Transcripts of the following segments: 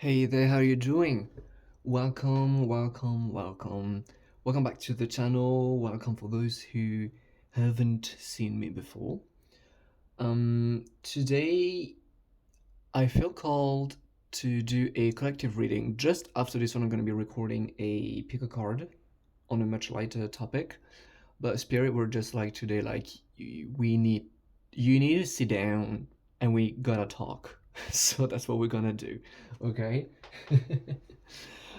Hey there, how you doing? Welcome, welcome, welcome. Welcome back to the channel. Welcome for those who haven't seen me before. Today I feel called to do a collective reading. Just after this one, I'm going to be recording a pick a card on a much lighter topic. But Spirit were just like today, like we need, you need to sit down and we gotta talk. So that's what we're gonna do, okay?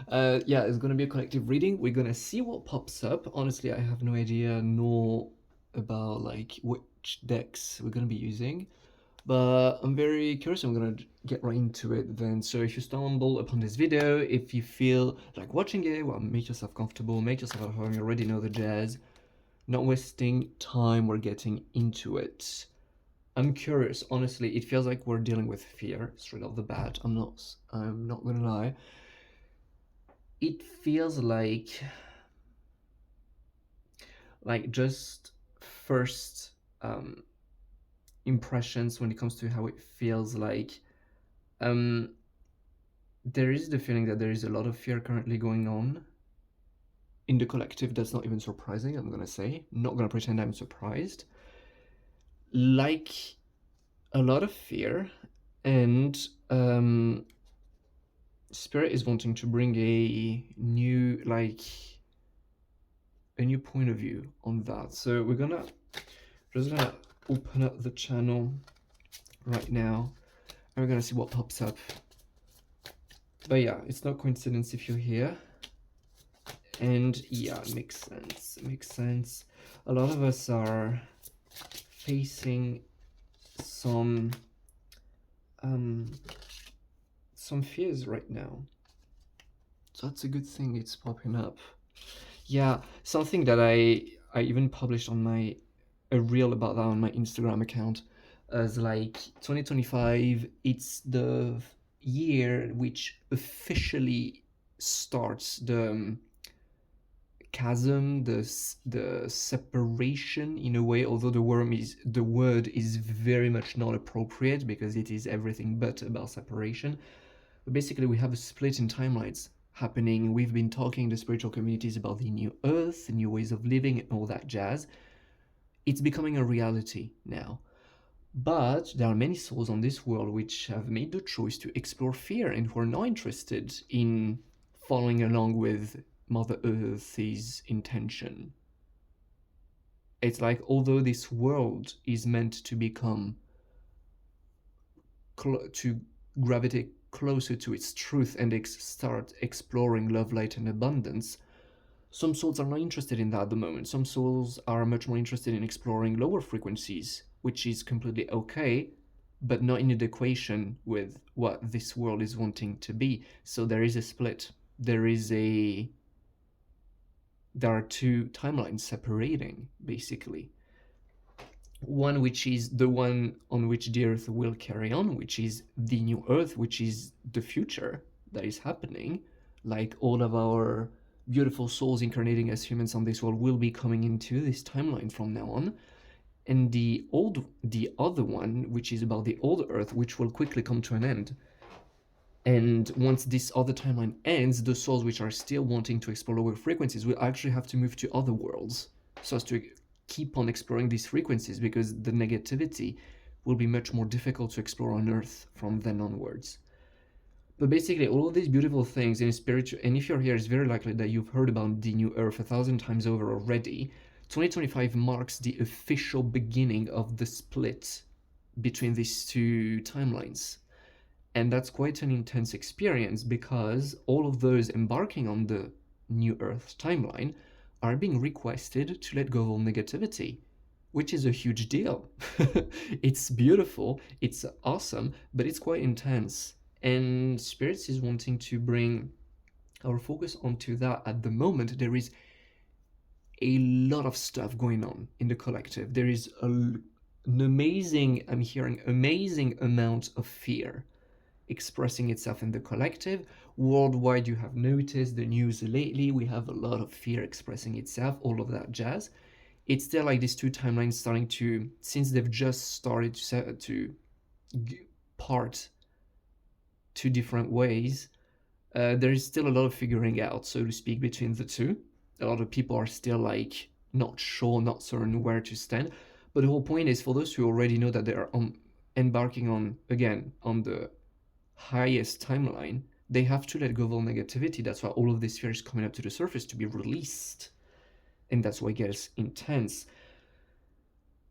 Yeah, it's gonna be a collective reading. We're gonna see what pops up. Honestly, I have no idea nor about like which decks we're gonna be using, but I'm very curious. I'm gonna get right into it then. So if you stumble upon this video, if you feel like watching it, well, make yourself comfortable, make yourself at home. You already know the jazz. Not wasting time, we're getting into it. I'm curious, honestly, it feels like we're dealing with fear straight off the bat. I'm not gonna lie. It feels like just first impressions when it comes to how it feels like. There is the feeling that there is a lot of fear currently going on in the collective. That's not even surprising, I'm gonna say. Not gonna pretend I'm surprised. Like a lot of fear, and Spirit is wanting to bring a new point of view on that. So we're just gonna open up the channel right now and we're gonna see what pops up. But yeah, it's not coincidence if you're here. And yeah, it makes sense. It makes sense. A lot of us are facing some fears right now. So that's a good thing it's popping up. Yeah, something that I even published on a reel about that on my Instagram account as like 2025, it's the year which officially starts the chasm, the separation in a way, although the word is very much not appropriate because it is everything but about separation. But basically we have a split in timelines happening. We've been talking to spiritual communities about the new earth, the new ways of living and all that jazz. It's becoming a reality now. But there are many souls on this world which have made the choice to explore fear and who are not interested in following along with Mother Earth's intention. It's like, although this world is meant to become to gravitate closer to its truth and start exploring love, light, and abundance, some souls are not interested in that at the moment. Some souls are much more interested in exploring lower frequencies, which is completely okay, but not in the equation with what this world is wanting to be. So there is a split. There are two timelines separating, basically. One which is the one on which the Earth will carry on, which is the new Earth, which is the future that is happening. Like all of our beautiful souls incarnating as humans on this world will be coming into this timeline from now on. And the other one, which is about the old Earth, which will quickly come to an end. And once this other timeline ends, the souls which are still wanting to explore lower frequencies will actually have to move to other worlds so as to keep on exploring these frequencies, because the negativity will be much more difficult to explore on Earth from then onwards. But basically, all of these beautiful things in spiritual, and if you're here, it's very likely that you've heard about the new Earth 1,000 times over already. 2025 marks the official beginning of the split between these two timelines. And that's quite an intense experience, because all of those embarking on the New Earth timeline are being requested to let go of all negativity, which is a huge deal. It's beautiful, it's awesome, but it's quite intense. And Spirits is wanting to bring our focus onto that at the moment. There is a lot of stuff going on in the collective. There is an amazing, I'm hearing, amazing amount of fear expressing itself in the collective. Worldwide, you have noticed the news lately, we have a lot of fear expressing itself, all of that jazz. It's still like these two timelines starting to, since they've just started to part two different ways. There is still a lot of figuring out, so to speak, between the two. A lot of people are still like not sure, not certain where to stand. But the whole point is for those who already know that they are embarking on, again, on the highest timeline, they have to let go of all negativity. That's why all of this fear is coming up to the surface to be released. And that's why it gets intense.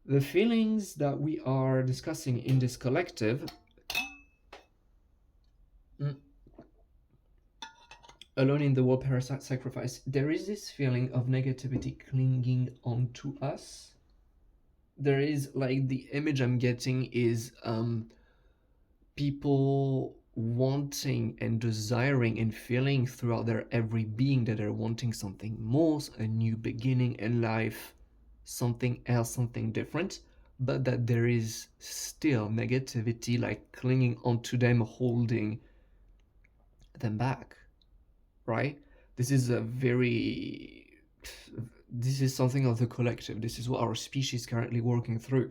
The feelings that we are discussing in this collective, Alone in the World, Parasite, Sacrifice, there is this feeling of negativity clinging onto us. There is, like, the image I'm getting is people wanting and desiring and feeling throughout their every being that they're wanting something more, a new beginning in life, something else, something different, but that there is still negativity like clinging onto them, holding them back, right? This is this is something of the collective. This is what our species is currently working through.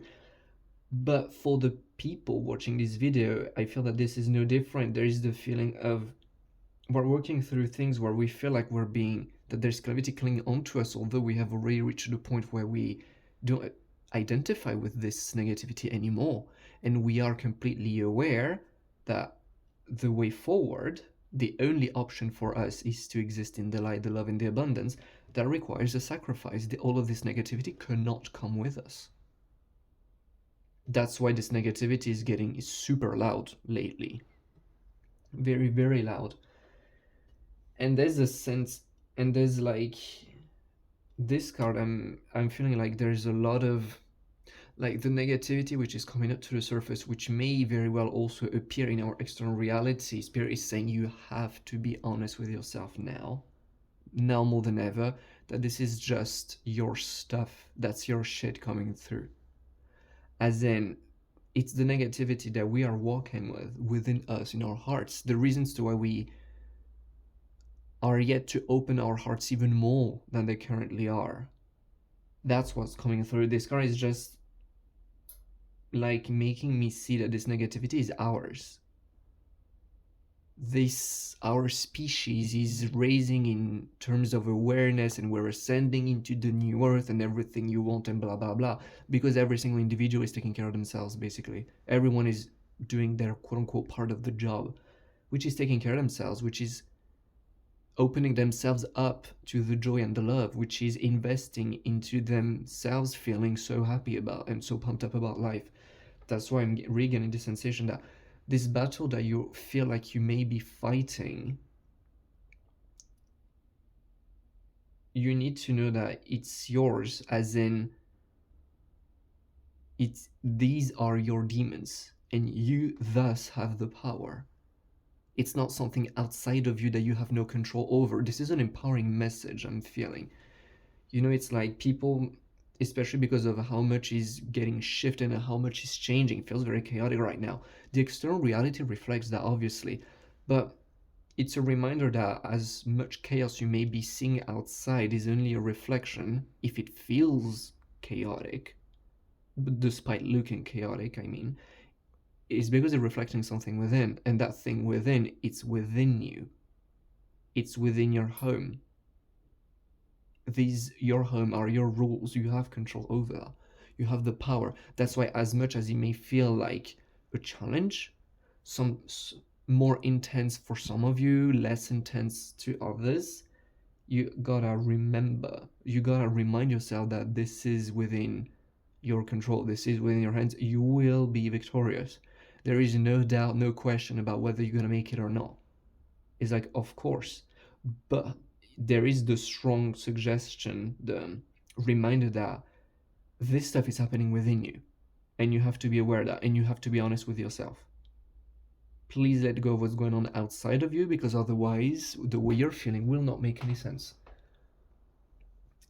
But for the people watching this video, I feel that this is no different. There is the feeling of we're working through things where we feel like that there's gravity clinging onto us, although we have already reached the point where we don't identify with this negativity anymore. And we are completely aware that the way forward, the only option for us is to exist in the light, the love, and the abundance. That requires a sacrifice. All of this negativity cannot come with us. That's why this negativity is getting super loud lately. Very, very loud. And there's a sense, and there's like this card, I'm feeling like there's a lot of like the negativity which is coming up to the surface, which may very well also appear in our external reality. Spirit is saying you have to be honest with yourself now more than ever, that this is just your stuff, that's your shit coming through. As in, it's the negativity that we are walking with within us, in our hearts, the reasons to why we are yet to open our hearts even more than they currently are. That's what's coming through. This card is just like making me see that this negativity is ours. Our species is raising in terms of awareness, and we're ascending into the new earth and everything you want and blah blah blah, because every single individual is taking care of themselves. Basically everyone is doing their quote-unquote part of the job, which is taking care of themselves, which is opening themselves up to the joy and the love, which is investing into themselves, feeling so happy about and so pumped up about life. That's why I'm really getting the sensation that this battle that you feel like you may be fighting, you need to know that it's yours, as in these are your demons and you thus have the power. It's not something outside of you that you have no control over. This is an empowering message I'm feeling. You know, it's like people, especially because of how much is getting shifted and how much is changing, it feels very chaotic right now. The external reality reflects that, obviously, but it's a reminder that as much chaos you may be seeing outside is only a reflection, if it feels chaotic, despite looking chaotic, I mean, is because it's reflecting something within, and that thing within, it's within you. It's within your home. Your home are your rules. You have control over that. You have the power. That's why, as much as it may feel like a challenge, some more intense for some of you, less intense to others, you gotta remember, you gotta remind yourself that this is within your control. This is within your hands. You will be victorious. There is no doubt, no question about whether you're gonna make it or not. It's like, of course, but there is the strong suggestion, the reminder that this stuff is happening within you, and you have to be aware of that, and you have to be honest with yourself. Please let go of what's going on outside of you, because otherwise the way you're feeling will not make any sense.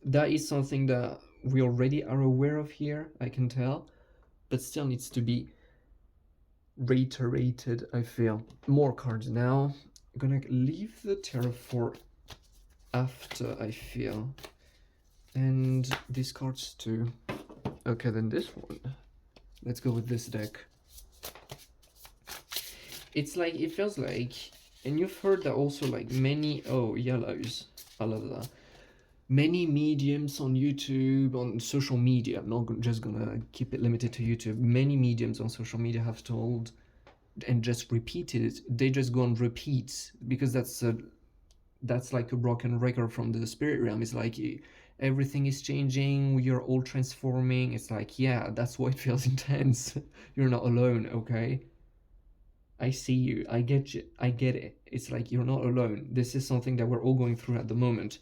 That is something that we already are aware of here, I can tell, but still needs to be reiterated, I feel. More cards now. I'm gonna leave the tarot for after, I feel, and these cards too. Okay, then this one. Let's go with this deck. It's like, it feels like, and you've heard that also, like many, oh, yellows, I love that. Many mediums on YouTube, on social media, I'm not just gonna keep it limited to YouTube, many mediums on social media have told and just repeated it. They just go on repeat because that's like a broken record from the spirit realm. It's like everything is changing, you're all transforming. It's like, yeah, that's why it feels intense. You're not alone, okay? I see you, I get you, I get it. It's like you're not alone. This is something that we're all going through at the moment.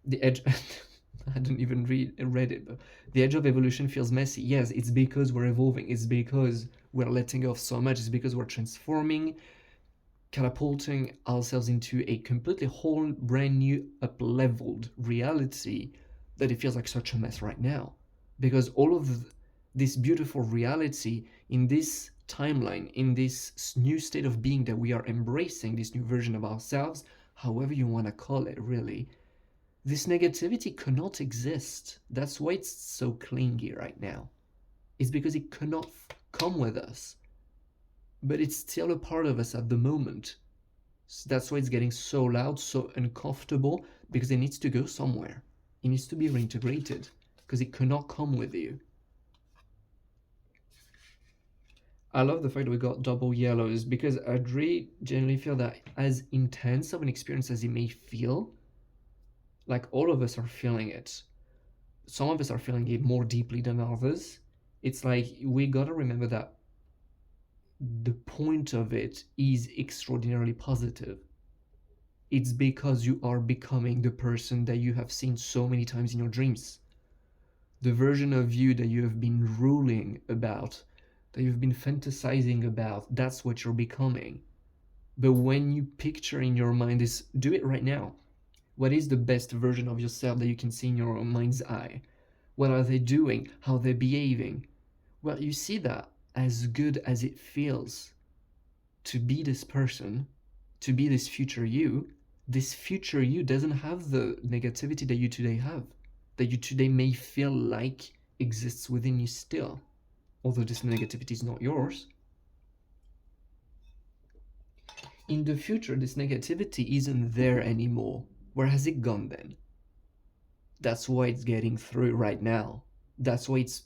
The edge I hadn't even read it, but the edge of evolution feels messy. Yes, it's because we're evolving, it's because we're letting off so much, it's because we're transforming, catapulting ourselves into a completely whole brand new up-leveled reality, that it feels like such a mess right now. Because all of this beautiful reality in this timeline, in this new state of being that we are embracing, this new version of ourselves, however you want to call it, really, this negativity cannot exist. That's why it's so clingy right now. It's because it cannot come with us. But it's still a part of us at the moment. So that's why it's getting so loud, so uncomfortable, because it needs to go somewhere. It needs to be reintegrated, because it cannot come with you. I love the fact that we got double yellows, because I really generally feel that as intense of an experience as it may feel, like all of us are feeling it. Some of us are feeling it more deeply than others. It's like we gotta remember that the point of it is extraordinarily positive. It's because you are becoming the person that you have seen so many times in your dreams. The version of you that you have been ruling about, that you've been fantasizing about, that's what you're becoming. But when you picture in your mind this, do it right now. What is the best version of yourself that you can see in your mind's eye? What are they doing? How they're behaving? Well, you see that as good as it feels to be this person, to be this future you doesn't have the negativity that you today have, that you today may feel like exists within you still, although this negativity is not yours. In the future, this negativity isn't there anymore. Where has it gone then? That's why it's getting through right now. That's why it's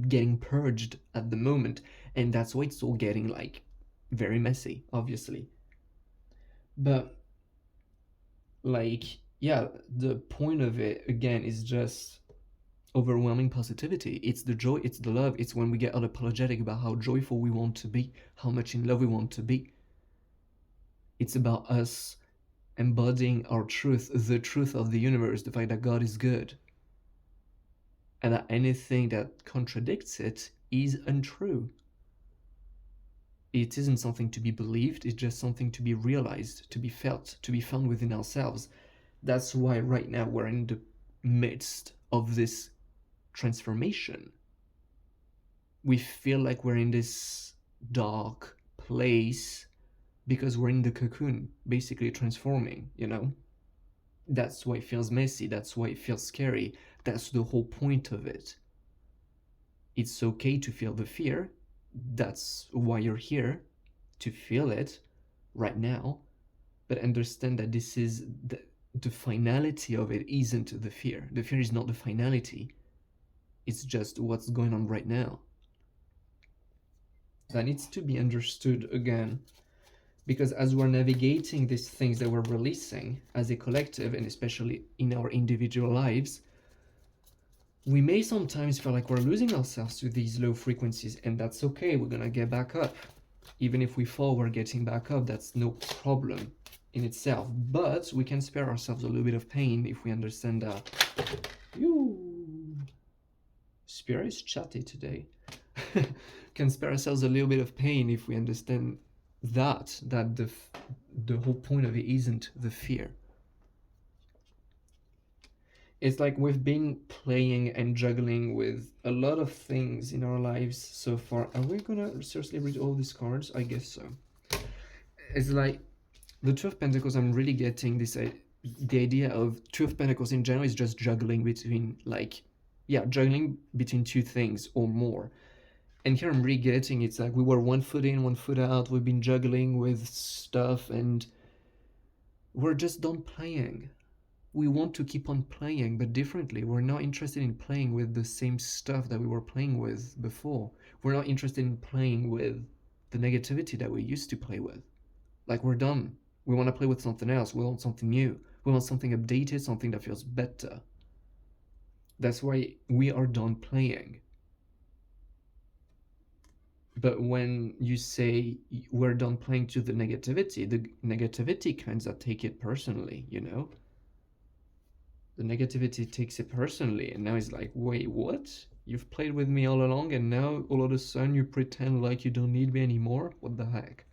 getting purged at the moment, and that's why it's all getting like very messy, obviously. But like, yeah, the point of it again is just overwhelming positivity. It's the joy, it's the love, it's when we get unapologetic about how joyful we want to be, how much in love we want to be. It's about us embodying our truth, the truth of the universe, the fact that God is good, and that anything that contradicts it is untrue. It isn't something to be believed, it's just something to be realized, to be felt, to be found within ourselves. That's why right now we're in the midst of this transformation. We feel like we're in this dark place because we're in the cocoon, basically transforming, you know? That's why it feels messy, that's why it feels scary. That's the whole point of it. It's okay to feel the fear. That's why you're here, to feel it right now. But understand that this is the finality of it isn't the fear. The fear is not the finality. It's just what's going on right now. That needs to be understood again. Because as we're navigating these things that we're releasing as a collective, and especially in our individual lives, we may sometimes feel like we're losing ourselves to these low frequencies, and that's okay, we're gonna get back up. Even if we fall, we're getting back up, that's no problem in itself. But we can spare ourselves a little bit of pain if we understand that. Spirit is chatty today. Can spare ourselves a little bit of pain if we understand that the whole point of it isn't the fear. It's like we've been playing and juggling with a lot of things in our lives so far. Are we gonna seriously read all these cards? I guess so. It's like the Two of Pentacles, I'm really getting this, the idea of Two of Pentacles in general is just juggling between, like, yeah, juggling between two things or more. And here I'm really getting it's like we were 1 foot in, 1 foot out. We've been juggling with stuff, and we're just done playing. We want to keep on playing, but differently. We're not interested in playing with the same stuff that we were playing with before. We're not interested in playing with the negativity that we used to play with. Like, we're done. We want to play with something else. We want something new. We want something updated, something that feels better. That's why we are done playing. But when you say we're done playing to the negativity kinds of take it personally, you know? The negativity takes it personally, and now it's like, wait, what? You've played with me all along, and now all of a sudden you pretend like you don't need me anymore? What the heck?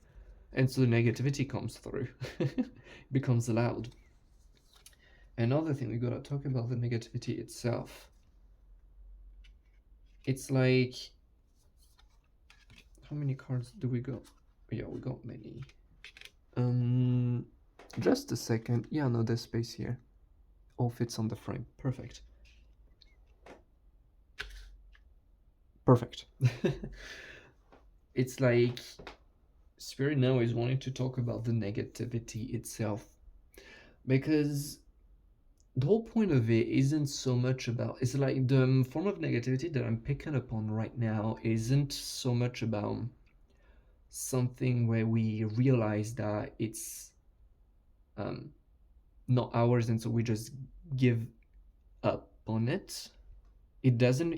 And so the negativity comes through. It becomes loud. Another thing, we gotta talk about the negativity itself. It's like, how many cards do we got? Yeah, we got many. Just a second. Yeah, no, there's space here. All fits on the frame. Perfect. Perfect. It's like Spirit now is wanting to talk about the negativity itself, because the whole point of it isn't so much about, it's like the form of negativity that I'm picking up on right now isn't so much about something where we realize that it's not ours, and so we just give up on it. It doesn't,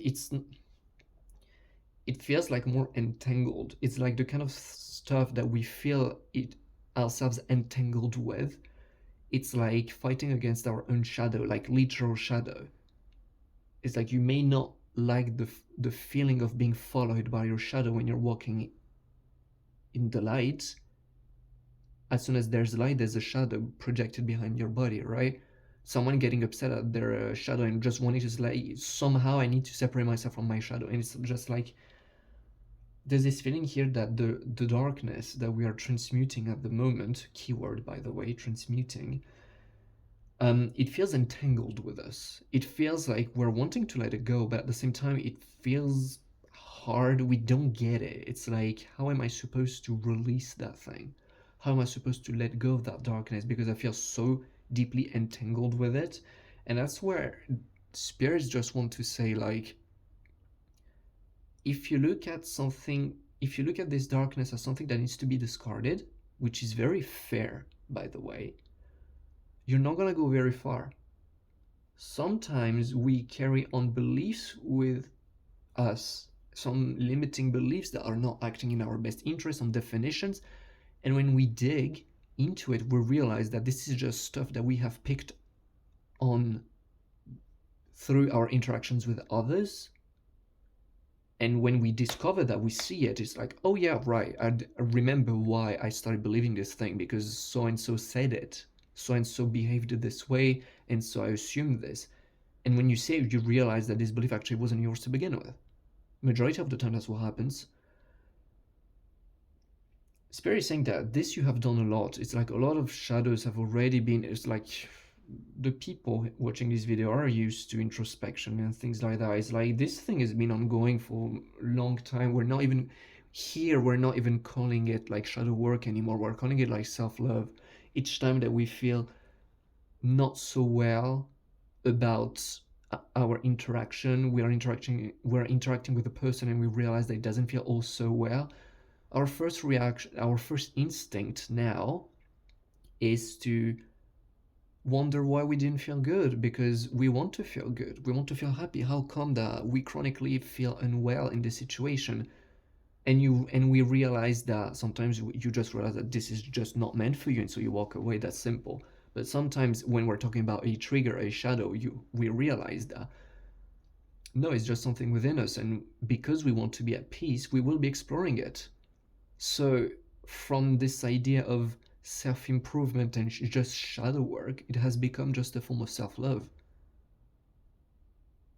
it feels like more entangled. It's like the kind of stuff that we feel it ourselves entangled with. It's like fighting against our own shadow, like literal shadow. It's like you may not like the feeling of being followed by your shadow when you're walking in the light. As soon as there's light, there's a shadow projected behind your body, right? Someone getting upset at their shadow and just wanting to like, somehow I need to separate myself from my shadow. And it's just like, there's this feeling here that the darkness that we are transmuting at the moment, keyword by the way, transmuting, it feels entangled with us. It feels like we're wanting to let it go, but at the same time it feels hard. We don't get it. It's like, how am I supposed to release that thing? How am I supposed to let go of that darkness? Because I feel so deeply entangled with it. And that's where spirits just want to say, like, if you look at this darkness as something that needs to be discarded, which is very fair, by the way, you're not going to go very far. Sometimes we carry on beliefs with us, some limiting beliefs that are not acting in our best interest, some definitions, and when we dig into it, we realize that this is just stuff that we have picked on through our interactions with others. And when we discover that, we see it, it's like, oh yeah, right, I remember why I started believing this thing, because so and so said it, so and so behaved this way, and so I assumed this. And when you say it, you realize that this belief actually wasn't yours to begin with. Majority of the time, that's what happens. Spirit is saying that this you have done a lot. It's like a lot of shadows have already been, it's like the people watching this video are used to introspection and things like that. It's like this thing has been ongoing for a long time. We're not even calling it like shadow work anymore. We're calling it like self-love. Each time that we feel not so well about our interaction, we're interacting with a person and we realize that it doesn't feel all so well, our first reaction, our first instinct now is to wonder why we didn't feel good, because we want to feel good. We want to feel happy. How come that we chronically feel unwell in this situation? And we realize that sometimes you just realize that this is just not meant for you, and so you walk away. That's simple. But sometimes when we're talking about a trigger, a shadow, we realize that no, it's just something within us, and because we want to be at peace, we will be exploring it. So from this idea of self-improvement and just shadow work, it has become just a form of self-love,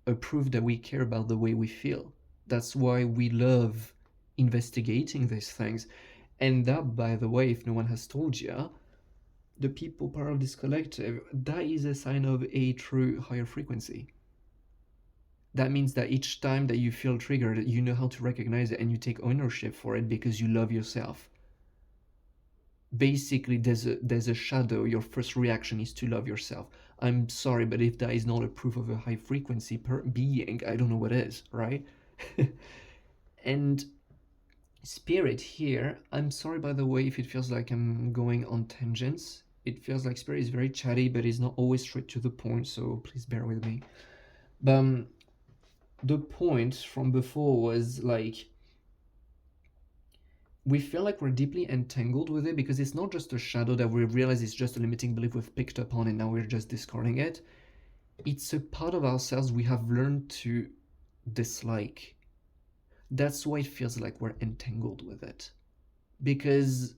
a proof that we care about the way we feel. That's why we love investigating these things. And that, by the way, if no one has told you, the people part of this collective, that is a sign of a true higher frequency. That means that each time that you feel triggered, you know how to recognize it and you take ownership for it because you love yourself. Basically, there's a shadow. Your first reaction is to love yourself. I'm sorry, but if that is not a proof of a high frequency being, I don't know what is, right? And spirit here, I'm sorry by the way if it feels like I'm going on tangents. It feels like spirit is very chatty, but is not always straight to the point, so please bear with me. But the point from before was like, we feel like we're deeply entangled with it because it's not just a shadow that we realize is just a limiting belief we've picked up on and now we're just discarding it. It's a part of ourselves we have learned to dislike. That's why it feels like we're entangled with it. Because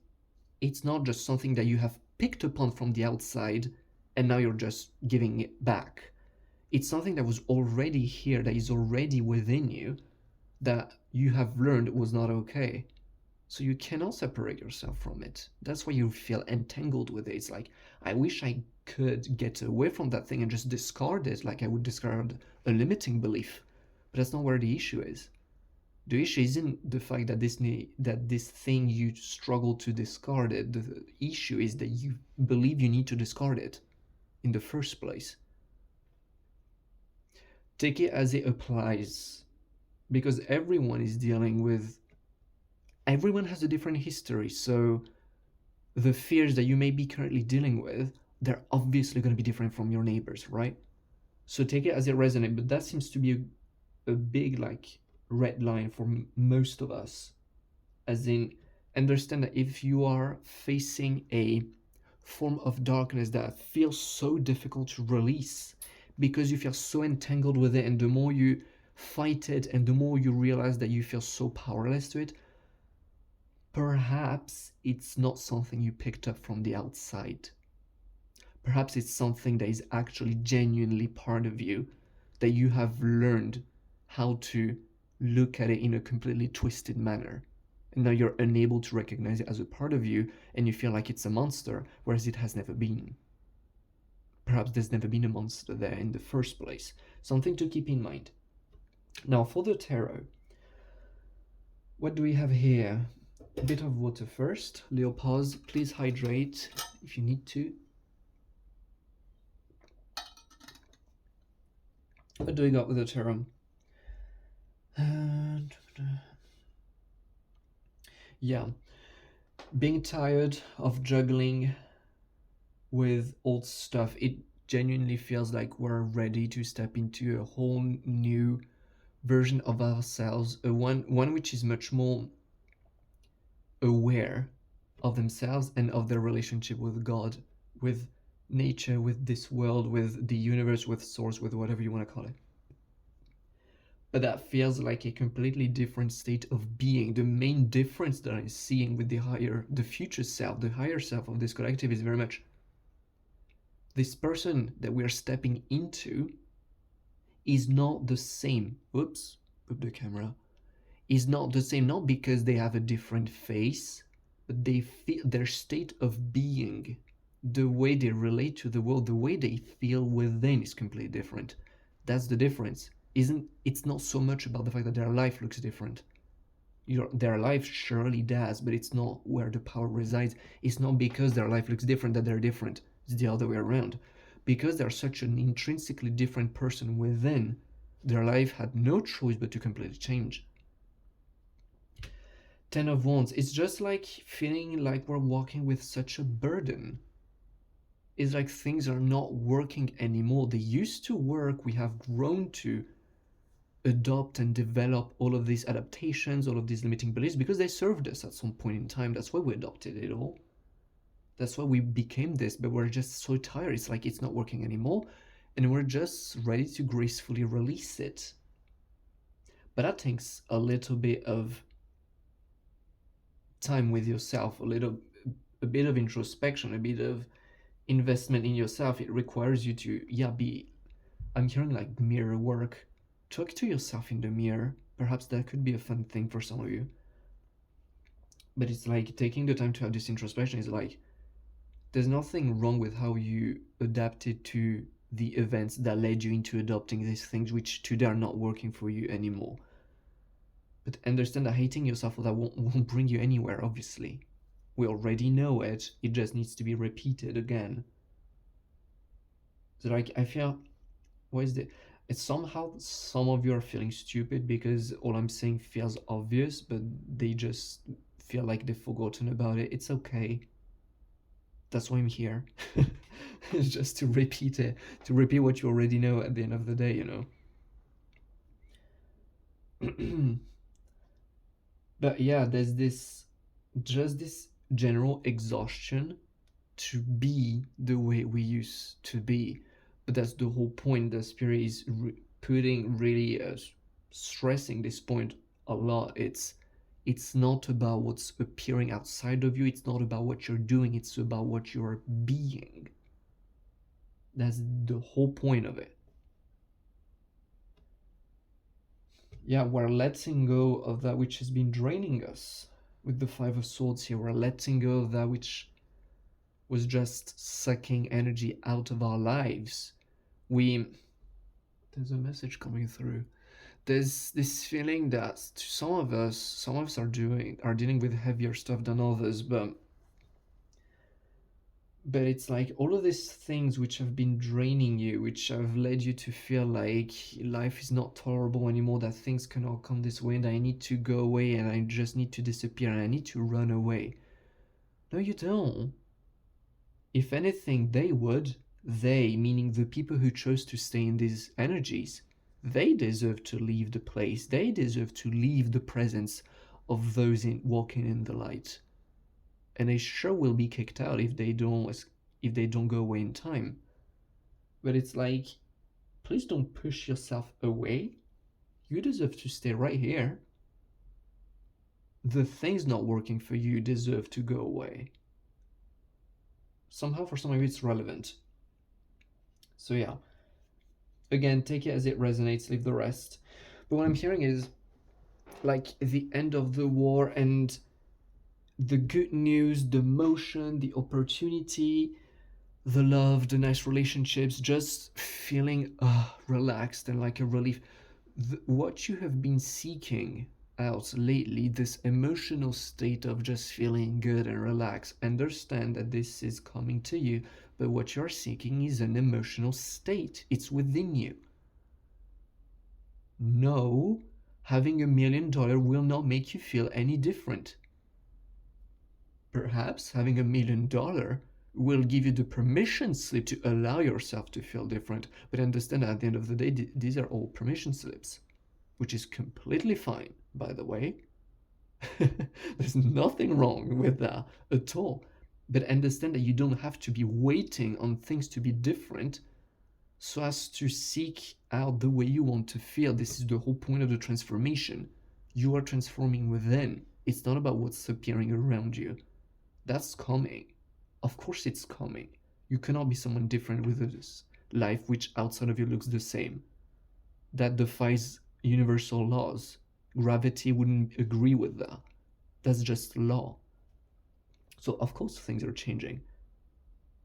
it's not just something that you have picked upon from the outside and now you're just giving it back. It's something that was already here, that is already within you, that you have learned was not okay. So you cannot separate yourself from it. That's why you feel entangled with it. It's like, I wish I could get away from that thing and just discard it like I would discard a limiting belief. But that's not where the issue is. The issue isn't the fact that this thing you struggle to discard it. The issue is that you believe you need to discard it in the first place. Take it as it applies, because everyone is dealing with, everyone has a different history, so the fears that you may be currently dealing with, they're obviously going to be different from your neighbors, right? So take it as it resonates, but that seems to be a big like red line for most of us, as in, understand that if you are facing a form of darkness that feels so difficult to release because you feel so entangled with it, and the more you fight it and the more you realize that you feel so powerless to it, perhaps it's not something you picked up from the outside. Perhaps it's something that is actually genuinely part of you, that you have learned how to look at it in a completely twisted manner. And now you're unable to recognize it as a part of you, and you feel like it's a monster, whereas it has never been. Perhaps there's never been a monster there in the first place. Something to keep in mind. Now for the tarot, what do we have here? A bit of water first. Little pause. Please hydrate if you need to. What do we got with the tarot? Yeah. Being tired of juggling with old stuff. It genuinely feels like we're ready to step into a whole new version of ourselves. One which is much more aware of themselves and of their relationship with God, with nature, with this world, with the universe, with source, with whatever you want to call it. But that feels like a completely different state of being. The main difference that I'm seeing with the future self, the higher self of this collective is very much this person that we are stepping into is not the same. Oops, put the camera. Is not the same, not because they have a different face, but they feel their state of being, the way they relate to the world, the way they feel within is completely different. That's the difference. It's not so much about the fact that their life looks different. Their life surely does, but it's not where the power resides. It's not because their life looks different that they're different. It's the other way around. Because they're such an intrinsically different person within, their life had no choice but to completely change. 10 of Wands, it's just like feeling like we're walking with such a burden. It's like things are not working anymore. They used to work. We have grown to adopt and develop all of these adaptations, all of these limiting beliefs, because they served us at some point in time. That's why we adopted it all. That's why we became this, but we're just so tired. It's like it's not working anymore, and we're just ready to gracefully release it. But that takes a little bit of time with yourself, a bit of introspection, a bit of investment in yourself. It requires you to, I'm hearing like mirror work. Talk to yourself in the mirror. Perhaps that could be a fun thing for some of you. But it's like taking the time to have this introspection is like, there's nothing wrong with how you adapted to the events that led you into adopting these things which today are not working for you anymore. But understand that hating yourself for that won't bring you anywhere, obviously. We already know it, it just needs to be repeated again. So like I feel, what is it? It's somehow some of you are feeling stupid because all I'm saying feels obvious, but they just feel like they've forgotten about it. It's okay. That's why I'm here. It's just to repeat it, to repeat what you already know at the end of the day, you know. But yeah, there's this general exhaustion to be the way we used to be. But that's the whole point. The spirit is putting really stressing this point a lot. It's not about what's appearing outside of you. It's not about what you're doing. It's about what you're being. That's the whole point of it. Yeah, we're letting go of that which has been draining us. With the Five of Swords here, we're letting go of that which was just sucking energy out of our lives. There's a message coming through. There's this feeling that some of us are dealing with heavier stuff than others, but it's like all of these things which have been draining you, which have led you to feel like life is not tolerable anymore, that things cannot come this way, and I need to go away, and I just need to disappear, and I need to run away. No, you don't. If anything, they would. They, meaning the people who chose to stay in these energies, they deserve to leave the place. They deserve to leave the presence of those walking in the light. And they sure will be kicked out if they don't go away in time. But it's like, please don't push yourself away. You deserve to stay right here. The things not working for you deserve to go away. Somehow, for some of you, it's relevant. So yeah, again, take it as it resonates, leave the rest. But what I'm hearing is like the end of the war and the good news, the motion, the opportunity, the love, the nice relationships, just feeling relaxed and like a relief. What you have been seeking out lately, this emotional state of just feeling good and relaxed, understand that this is coming to you, but what you're seeking is an emotional state. It's within you. No, having $1 million will not make you feel any different. Perhaps having $1 million will give you the permission slip to allow yourself to feel different, but understand that at the end of the day, these are all permission slips, which is completely fine, by the way. There's nothing wrong with that at all. But understand that you don't have to be waiting on things to be different so as to seek out the way you want to feel. This is the whole point of the transformation. You are transforming within. It's not about what's appearing around you. That's coming. Of course it's coming. You cannot be someone different with this life which outside of you looks the same. That defies universal laws. Gravity wouldn't agree with that. That's just law. So of course things are changing.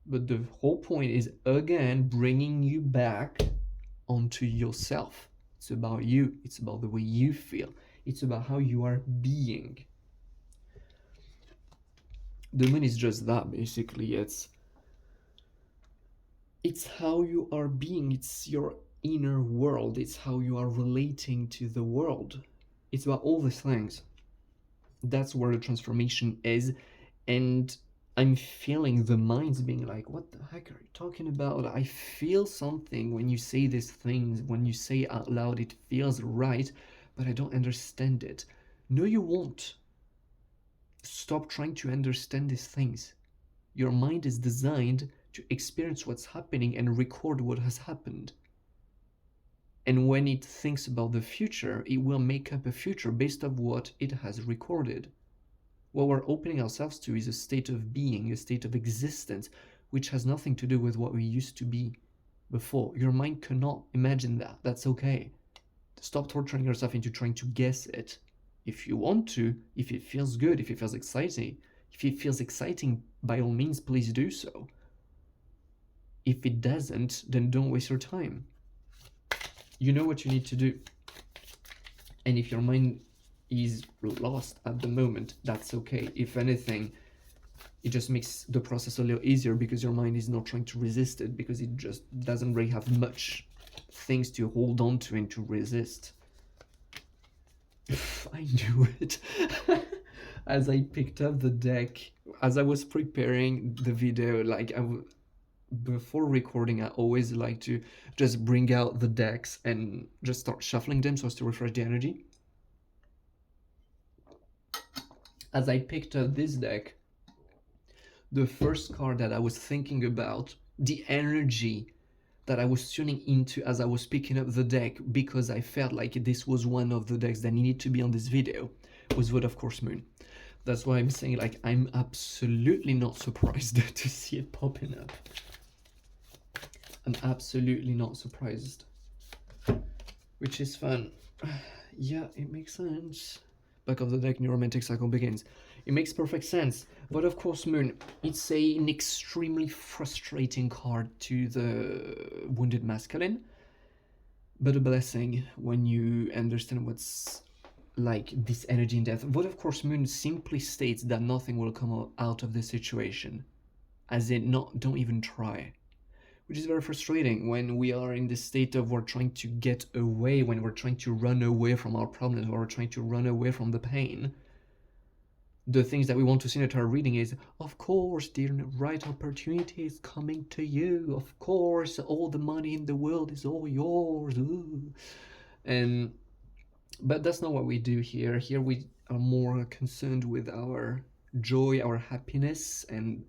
But the whole point is, again, bringing you back onto yourself. It's about you. It's about the way you feel. It's about how you are being. The moon is just that, basically. It's how you are being. It's your inner world. It's how you are relating to the world. It's about all these things. That's where the transformation is. And I'm feeling the minds being like, what the heck are you talking about? I feel something when you say these things. When you say it out loud, it feels right, but I don't understand it. No, you won't. Stop trying to understand these things. Your mind is designed to experience what's happening and record what has happened. And when it thinks about the future, it will make up a future based on what it has recorded. What we're opening ourselves to is a state of being, a state of existence, which has nothing to do with what we used to be before. Your mind cannot imagine that. That's okay. Stop torturing yourself into trying to guess it. If you want to, if it feels good, if it feels exciting, by all means, please do so. If it doesn't, then don't waste your time. You know what you need to do. And if your mind is lost at the moment, that's okay. If anything, it just makes the process a little easier because your mind is not trying to resist it, because it just doesn't really have much things to hold on to and to resist. I knew it. As I picked up the deck, as I was preparing the video, like before recording, I always like to just bring out the decks and just start shuffling them so as to refresh the energy. As I picked up this deck, the first card that I was thinking about, the energy that I was tuning into as I was picking up the deck, because I felt like this was one of the decks that needed to be on this video, was Void of Course Moon. That's why I'm saying, like, I'm absolutely not surprised to see it popping up. I'm absolutely not surprised, which is fun. Yeah, it makes sense. Back of the deck, new romantic cycle begins. It makes perfect sense. But of course, Moon, it's an extremely frustrating card to the wounded masculine, but a blessing when you understand what's like this energy in death. But of course, Moon simply states that nothing will come out of this situation, as in don't even try. Which is very frustrating when we are in this state of we're trying to get away, when we're trying to run away from our problems, or we're trying to run away from the pain. The things that we want to see in a tarot reading is, of course, the right opportunity is coming to you. Of course, all the money in the world is all yours. Ooh. But that's not what we do here. Here we are more concerned with our joy, our happiness, and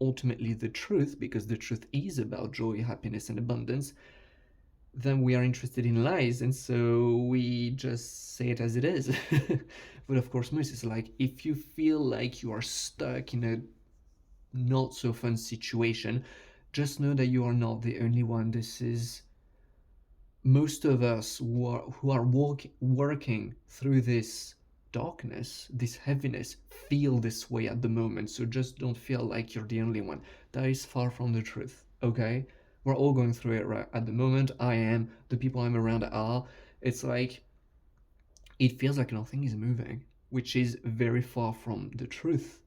ultimately the truth, because the truth is about joy, happiness, and abundance. Then we are interested in lies, and so we just say it as it is. But of course, Moose is like, if you feel like you are stuck in a not so fun situation, just know that you are not the only one. This is most of us who are working through this darkness, this heaviness, feel this way at the moment. So just don't feel like you're the only one. That is far from the truth, okay? We're all going through it right at the moment. I am, the people I'm around are. It's like, it feels like nothing is moving, which is very far from the truth.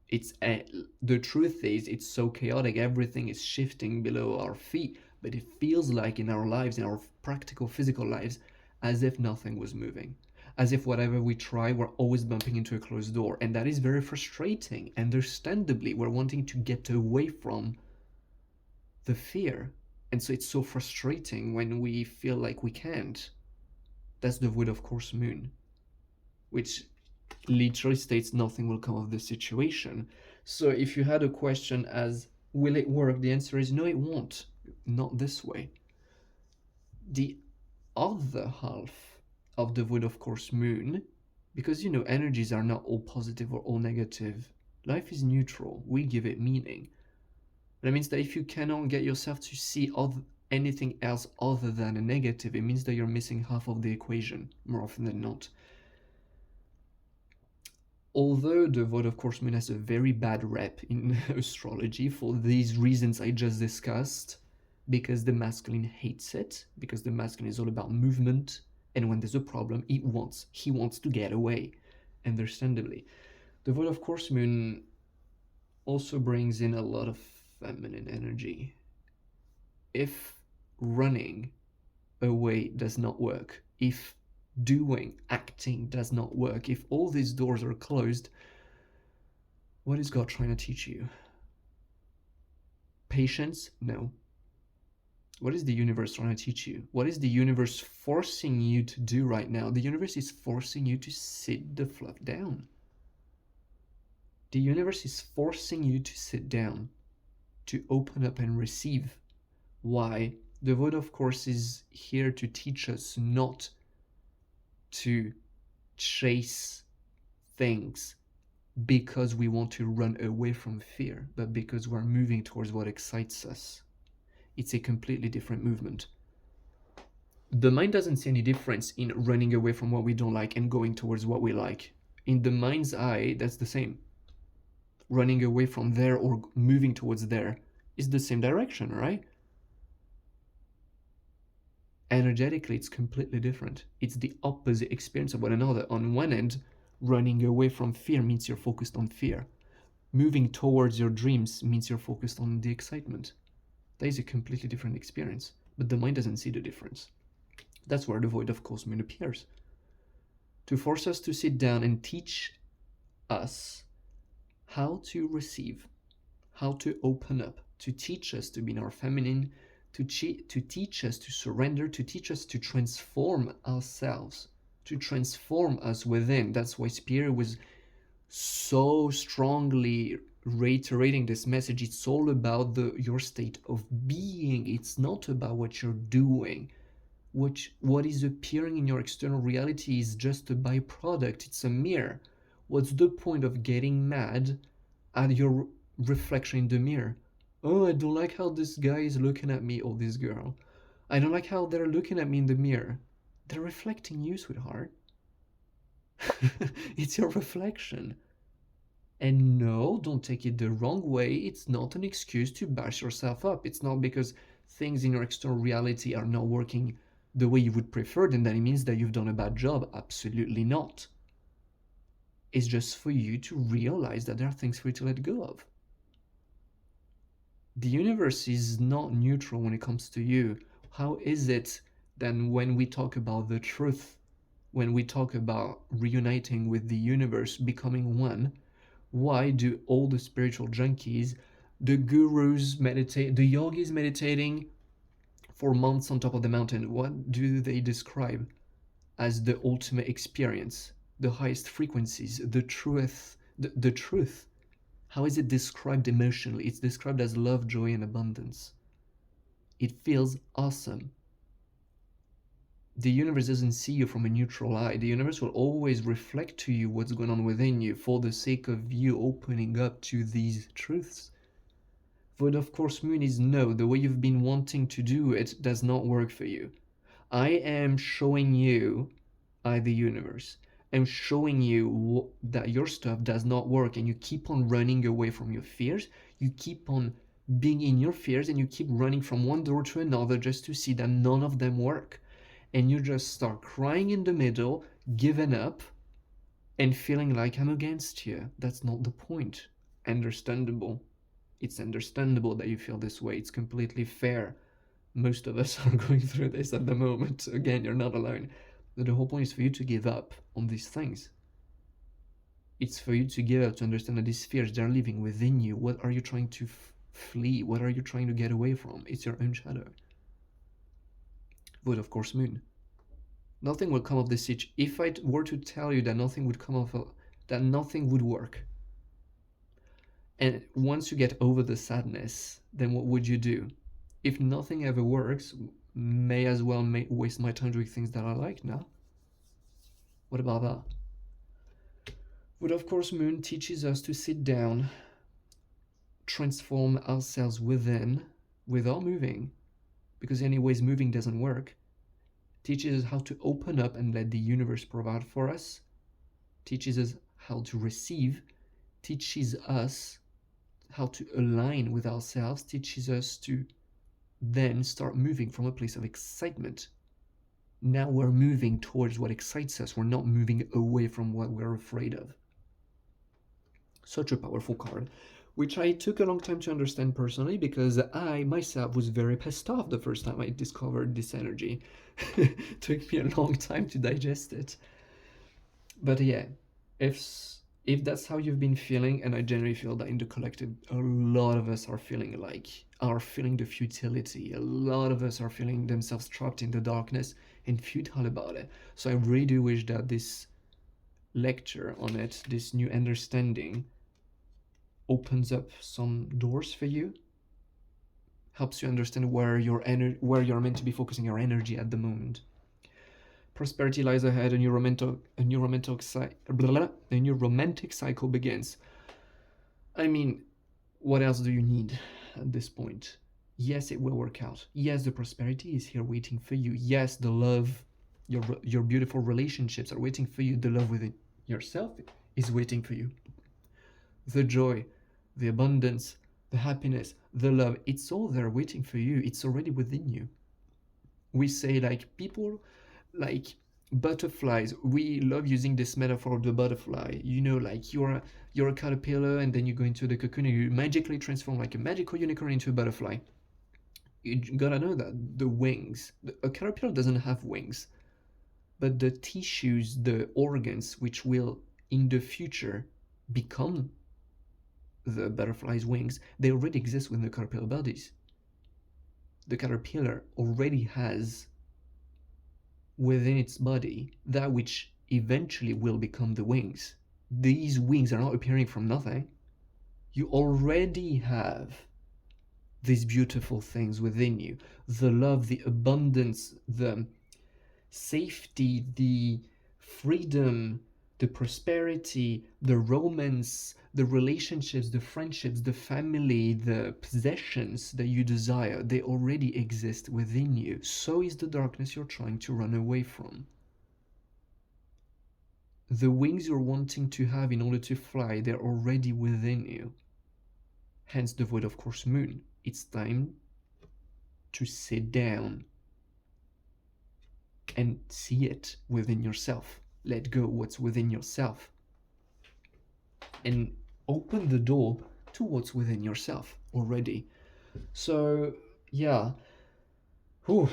The truth is, it's so chaotic, everything is shifting below our feet, but it feels like in our lives, in our practical physical lives, as if nothing was moving, as if whatever we try, we're always bumping into a closed door. And that is very frustrating. Understandably, we're wanting to get away from the fear, and so it's so frustrating when we feel like we can't. That's the Void of Course Moon, which literally states nothing will come of this situation. So if you had a question as, will it work? The answer is no, it won't. Not this way. The other half of the Void of Course Moon, because energies are not all positive or all negative. Life is neutral. We give it meaning. That means that if you cannot get yourself to see anything else other than a negative, it means that you're missing half of the equation, more often than not. Although the Void of Course Moon has a very bad rep in astrology for these reasons I just discussed, because the masculine hates it, because the masculine is all about movement, and when there's a problem, he wants to get away, understandably. The Void of Course Moon also brings in a lot of feminine energy. If running away does not work, if acting does not work, if all these doors are closed, what is God trying to teach you? Patience? No. What is the universe trying to teach you? What is the universe forcing you to do right now? The universe is forcing you to sit the fuck down. The universe is forcing you to sit down, to open up and receive. Why? The Void of Course is here to teach us not to chase things because we want to run away from fear, but because we're moving towards what excites us. It's a completely different movement. The mind doesn't see any difference in running away from what we don't like and going towards what we like. In the mind's eye, that's the same. Running away from there or moving towards there It's the same direction, right? Energetically, it's completely different. It's the opposite experience of one another. On one end, running away from fear means you're focused on fear. Moving towards your dreams means you're focused on the excitement. That is a completely different experience, but the mind doesn't see the difference. That's where the void of course moon appears. To force us to sit down and teach us how to receive, how to open up, to teach us to be in our feminine, to teach us to surrender, to teach us to transform ourselves, to transform us within. That's why Spirit was so strongly reiterating this message. It's all about your state of being. It's not about what you're doing. What is appearing in your external reality is just a byproduct. It's a mirror. What's the point of getting mad at your reflection in the mirror? Oh, I don't like how this guy is looking at me, or this girl. I don't like how they're looking at me in the mirror. They're reflecting you, sweetheart. It's your reflection. And no, don't take it the wrong way. It's not an excuse to bash yourself up. It's not because things in your external reality are not working the way you would prefer, then that it means that you've done a bad job. Absolutely not. It's just for you to realize that there are things for you to let go of. The universe is not neutral when it comes to you. How is it then when we talk about the truth, when we talk about reuniting with the universe, becoming one, why do all the spiritual junkies, the gurus meditate, the yogis meditating for months on top of the mountain, what do they describe as the ultimate experience, the highest frequencies, the truth, the truth? How is it described emotionally? It's described as love, joy, and abundance. It feels awesome. The universe doesn't see you from a neutral eye. The universe will always reflect to you what's going on within you for the sake of you opening up to these truths. Void of course moon is no, the way you've been wanting to do it does not work for you. I am showing you, the universe, am showing you that your stuff does not work, and you keep on running away from your fears. You keep on being in your fears, and you keep running from one door to another just to see that none of them work. And you just start crying in the middle, giving up, and feeling like I'm against you. That's not the point. Understandable. It's understandable that you feel this way. It's completely fair. Most of us are going through this at the moment. Again, you're not alone. The whole point is for you to give up on these things. It's for you to give up, to understand that these fears, they're living within you. What are you trying to flee? What are you trying to get away from? It's your own shadow. Void of course moon. Nothing will come of this situation. If I were to tell you that nothing would come of that nothing would work, and once you get over the sadness, then what would you do? If nothing ever works, may as well waste my time doing things that I like now. What about that? But of course, moon teaches us to sit down, transform ourselves within, without moving, because anyways, moving doesn't work. Teaches us how to open up and let the universe provide for us. Teaches us how to receive. Teaches us how to align with ourselves. Teaches us to then start moving from a place of excitement. Now we're moving towards what excites us. We're not moving away from what we're afraid of. Such a powerful card, which I took a long time to understand personally, because I myself was very pissed off the first time I discovered this energy. It took me a long time to digest it. But yeah, if that's how you've been feeling, and I generally feel that in the collective, a lot of us are feeling the futility. A lot of us are feeling themselves trapped in the darkness and futile about it. So I really do wish that this lecture on it, this new understanding, opens up some doors for you, helps you understand where you're meant to be focusing your energy at the moment. Prosperity lies ahead, a new romantic cycle begins. I mean, what else do you need at this point? Yes, it will work out. Yes, the prosperity is here waiting for you. Yes, the love, your beautiful relationships are waiting for you. The love within yourself is waiting for you. The joy, the abundance, the happiness, the love, it's all there waiting for you. It's already within you. We say like people like butterflies. We love using this metaphor of the butterfly. You know, like you're a caterpillar and then you go into the cocoon and you magically transform like a magical unicorn into a butterfly. You gotta know that the wings, a caterpillar doesn't have wings, but the tissues, the organs which will in the future become the butterfly's wings, they already exist within the caterpillar bodies. The caterpillar already has within its body that which eventually will become the wings. These wings are not appearing from nothing. You already have these beautiful things within you: the love, the abundance, the safety, the freedom, the prosperity, the romance, the relationships, the friendships, the family, the possessions that you desire. They already exist within you. So is the darkness you're trying to run away from. The wings you're wanting to have in order to fly, they're already within you. Hence the void of course moon. It's time to sit down and see it within yourself. Let go what's within yourself and open the door to what's within yourself already. So yeah. Whew.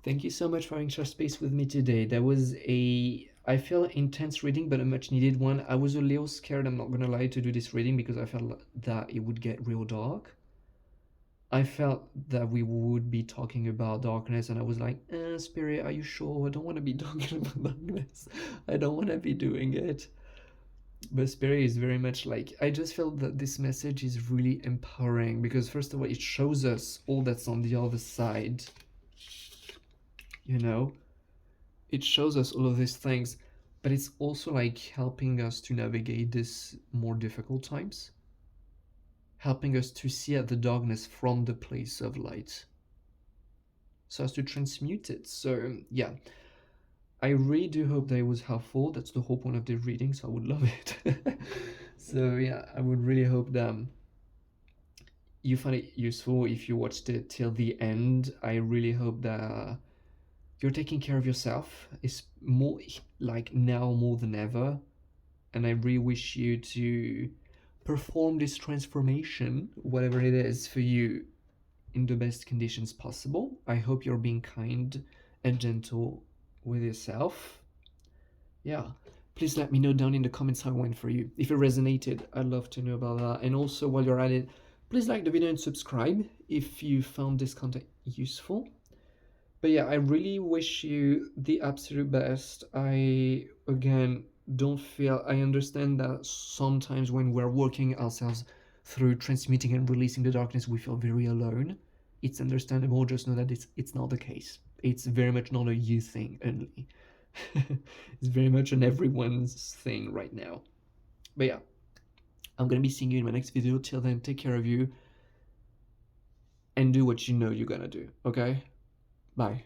Thank you so much for having shared space with me today. That was I feel intense reading, but a much needed one. I was a little scared, I'm not gonna lie, to do this reading because I felt that it would get real dark. I felt that we would be talking about darkness, and I was like, Spirit, are you sure? I don't want to be talking about darkness. I don't want to be doing it. But Spirit is very much like, I just felt that this message is really empowering because, first of all, it shows us all that's on the other side. You know, it shows us all of these things, but it's also like helping us to navigate this more difficult times, helping us to see at the darkness from the place of light so as to transmute it. So yeah, I really do hope that it was helpful. That's the whole point of the reading, so I would love it. So yeah, I would really hope that you find it useful if you watched it till the end. I really hope that you're taking care of yourself. It's more like now more than ever, and I really wish you to perform this transformation, whatever it is for you, in the best conditions possible. I hope you're being kind and gentle with yourself. Yeah, please let me know down in the comments how it went for you. If it resonated, I'd love to know about that. And also, while you're at it, please like the video and subscribe if you found this content useful. But yeah, I really wish you the absolute best. I, again, don't feel, I understand that sometimes when we're working ourselves through transmuting and releasing the darkness, we feel very alone. It's understandable, just know that it's not the case. It's very much not a you thing only. It's very much an everyone's thing right now. But yeah, I'm gonna be seeing you in my next video. Till then, take care of you and do what you know you're gonna do, okay? Bye.